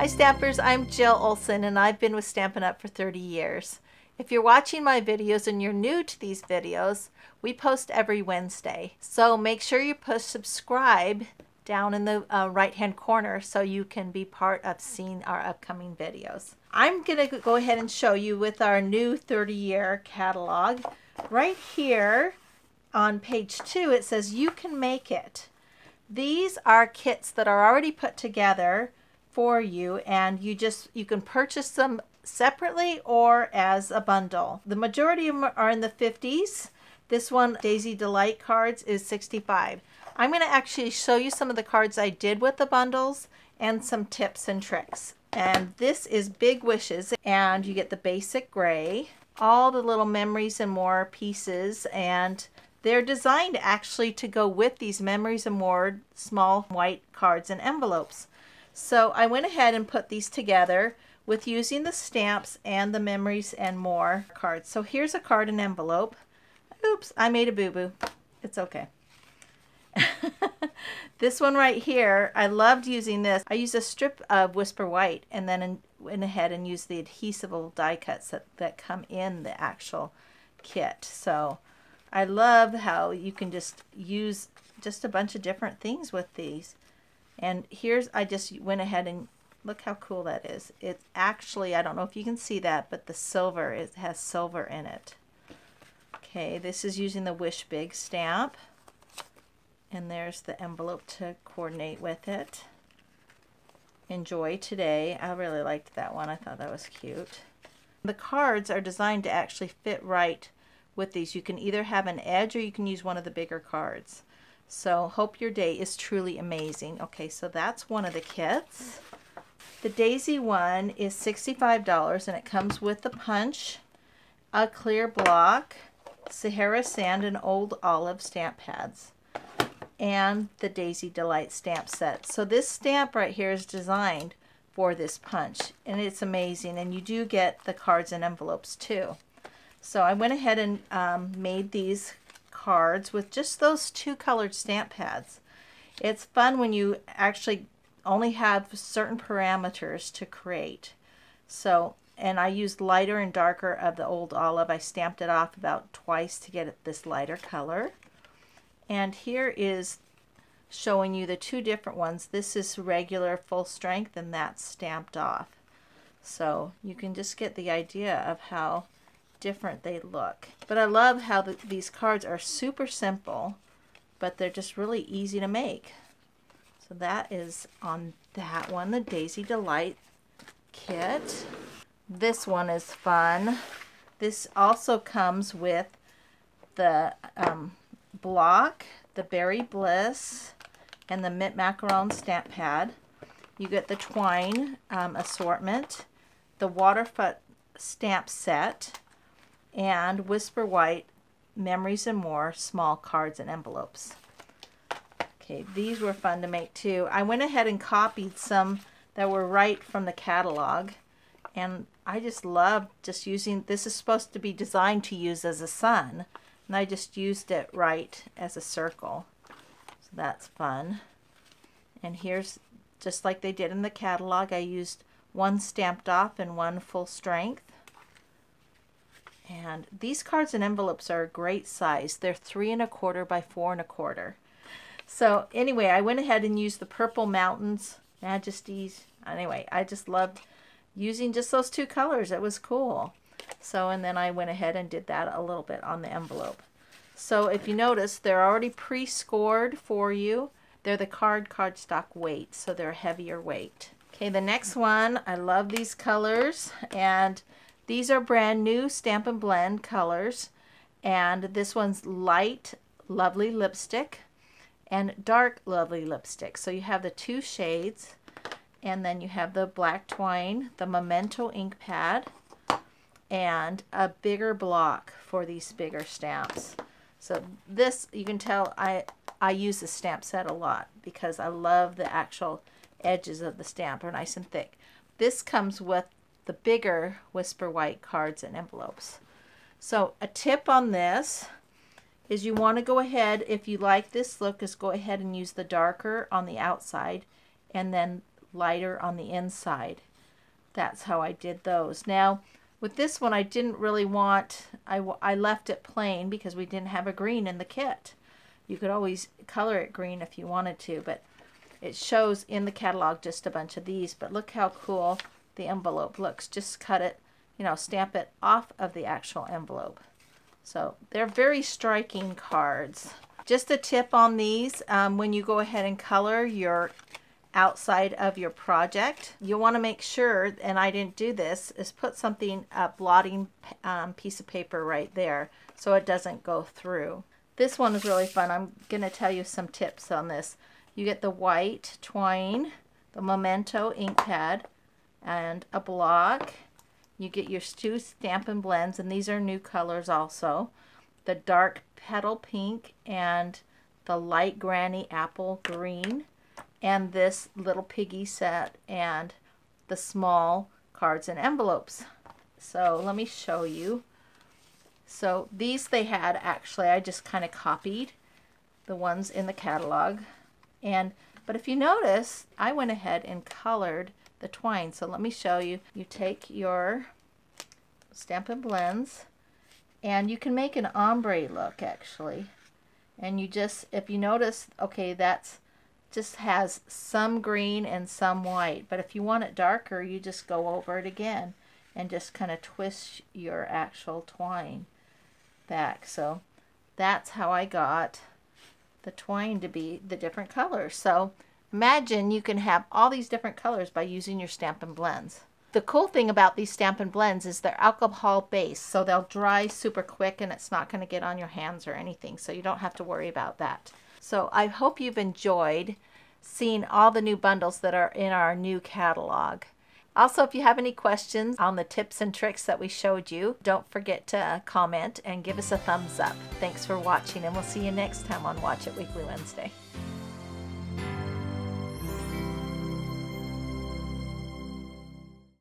Hi Stampers, I'm Jill Olsen and I've been with Stampin' Up for 30 years. If you're watching my videos and you're new to these videos, we post every Wednesday. So make sure you push subscribe down in the right hand corner so you can be part of seeing our upcoming videos. I'm going to go ahead and show you with our new 30-year catalog. Right here on page 2 it says you can make it. These are kits that are already put together for you, and you can purchase them separately or as a bundle. The majority of them are in the 50s. This one, Daisy Delight cards, is 65. I'm going to actually show you some of the cards I did with the bundles and some tips and tricks. And this is Big Wishes, and you get the basic gray, all the little Memories and More pieces, and they're designed actually to go with these Memories and More small white cards and envelopes. So I went ahead and put these together with using the stamps and the Memories and More cards. So here's a card and envelope. Oops, I made a boo-boo. It's okay. This one right here, I loved using this. I used a strip of Whisper White and then went ahead and used the adhesive die cuts that come in the actual kit. So I love how you can just use just a bunch of different things with these. And here's, I just went ahead and look how cool that is. It's actually, I don't know if you can see that, but the silver, it has silver in it. Okay, this is using the Wish Big stamp. And there's the envelope to coordinate with it. Enjoy Today. I really liked that one. I thought that was cute. The cards are designed to actually fit right with these. You can either have an edge or you can use one of the bigger cards. So hope your day is truly amazing. Okay, so that's one of the kits. The Daisy one is $65 and it comes with the punch, a clear block, Sahara Sand, and Old Olive stamp pads, and the Daisy Delight stamp set. So this stamp right here is designed for this punch, and it's amazing, and you do get the cards and envelopes too. So I went ahead and made these cards with just those two colored stamp pads. It's fun when you actually only have certain parameters to create. So, and I used lighter and darker of the Old Olive. I stamped it off about twice to get this lighter color. And here is showing you the two different ones. This is regular full strength and that's stamped off. So you can just get the idea of how different they look. But I love how these cards are super simple, but they're just really easy to make. So that is on that one, the Daisy Delight kit. This one is fun. This also comes with the block, the Berry Bliss, and the Mint Macaron stamp pad. You get the twine assortment, the Waterfront stamp set, and Whisper White Memories and More small cards and envelopes. Okay, these were fun to make too. I went ahead and copied some that were right from the catalog, and I just love just using, this is supposed to be designed to use as a sun, and I just used it right as a circle. So that's fun. And here's, just like they did in the catalog, I used one stamped off and one full strength. And these cards and envelopes are a great size. They're 3 1/4 by 4 1/4. So anyway, I went ahead and used the Purple Mountains Majesties. Anyway, I just loved using just those two colors. It was cool. So, and then I went ahead and did that a little bit on the envelope. So if you notice, they're already pre-scored for you. They're the cardstock weight, so they're heavier weight. Okay, the next one, I love these colors, and these are brand new Stampin' Blend colors, and this one's light Lovely Lipstick and dark Lovely Lipstick. So you have the two shades, and then you have the black twine, the Memento ink pad, and a bigger block for these bigger stamps. So this, you can tell I use the stamp set a lot because I love the actual edges of the stamp are nice and thick. This comes with the bigger Whisper White cards and envelopes. So a tip on this is you want to go ahead, if you like this look, is go ahead and use the darker on the outside and then lighter on the inside. That's how I did those. Now with this one I didn't really want, I left it plain because we didn't have a green in the kit. You could always color it green if you wanted to, but it shows in the catalog just a bunch of these. But look how cool the envelope looks. Just cut it, you know, stamp it off of the actual envelope. So they're very striking cards. Just a tip on these, when you go ahead and color your outside of your project, you'll want to make sure, and I didn't do this, is put something, a blotting piece of paper right there so it doesn't go through. This one is really fun. I'm going to tell you some tips on this. You get the white twine, the Memento ink pad, and a block. You get your two Stampin' Blends, and these are new colors also. The dark petal pink and the light granny apple green, and this little Piggy set and the small cards and envelopes. So let me show you. So these they had, actually I just kind of copied the ones in the catalog, but if you notice I went ahead and colored the twine. So let me show you. You take your Stampin' Blends and you can make an ombre look actually, and you just, if you notice, okay, that's just has some green and some white, but if you want it darker you just go over it again and just kind of twist your actual twine back. So that's how I got the twine to be the different colors. So imagine you can have all these different colors by using your Stampin' Blends. The cool thing about these Stampin' Blends is they're alcohol based, so they'll dry super quick and it's not going to get on your hands or anything, so you don't have to worry about that. So I hope you've enjoyed seeing all the new bundles that are in our new catalog. Also, if you have any questions on the tips and tricks that we showed you, don't forget to comment and give us a thumbs up. Thanks for watching, and we'll see you next time on Watch It Weekly Wednesday.